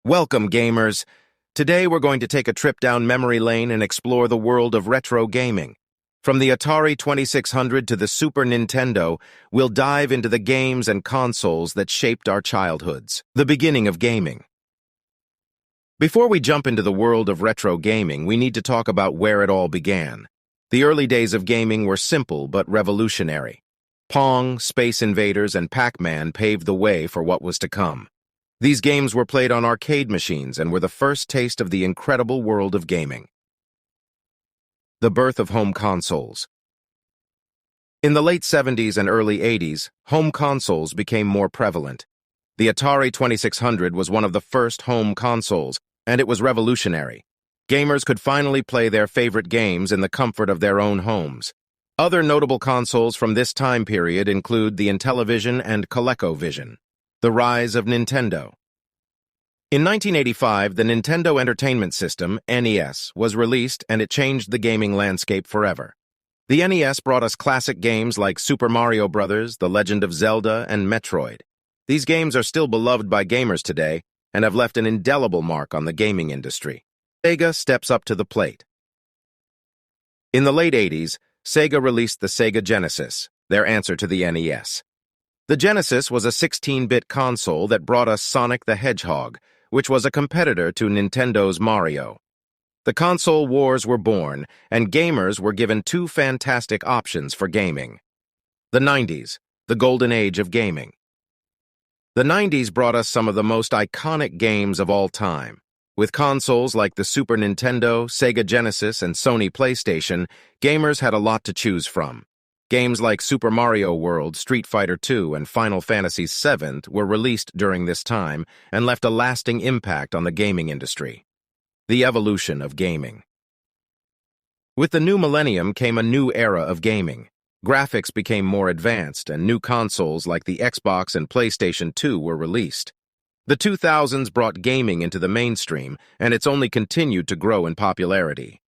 Welcome, gamers! Today we're going to take a trip down memory lane and explore the world of retro gaming. From the Atari 2600 to the Super Nintendo, we'll dive into the games and consoles that shaped our childhoods. The beginning of gaming. Before we jump into the world of retro gaming, we need to talk about where it all began. The early days of gaming were simple but revolutionary. Pong, Space Invaders, and Pac-Man paved the way for what was to come. These games were played on arcade machines and were the first taste of the incredible world of gaming. The birth of home consoles. In the late 70s and early 80s, home consoles became more prevalent. The Atari 2600 was one of the first home consoles, and it was revolutionary. Gamers could finally play their favorite games in the comfort of their own homes. Other notable consoles from this time period include the Intellivision and ColecoVision. The rise of Nintendo. In 1985, the Nintendo Entertainment System, NES, was released and it changed the gaming landscape forever. The NES brought us classic games like Super Mario Bros., The Legend of Zelda, and Metroid. These games are still beloved by gamers today and have left an indelible mark on the gaming industry. Sega steps up to the plate. In the late 80s, Sega released the Sega Genesis, their answer to the NES. The Genesis was a 16-bit console that brought us Sonic the Hedgehog, which was a competitor to Nintendo's Mario. The console wars were born, and gamers were given two fantastic options for gaming. The 90s, the golden age of gaming. The 90s brought us some of the most iconic games of all time. With consoles like the Super Nintendo, Sega Genesis, and Sony PlayStation, gamers had a lot to choose from. Games like Super Mario World, Street Fighter II, and Final Fantasy VII were released during this time and left a lasting impact on the gaming industry. The evolution of gaming. With the new millennium came a new era of gaming. Graphics became more advanced, and new consoles like the Xbox and PlayStation 2 were released. The 2000s brought gaming into the mainstream, and it's only continued to grow in popularity.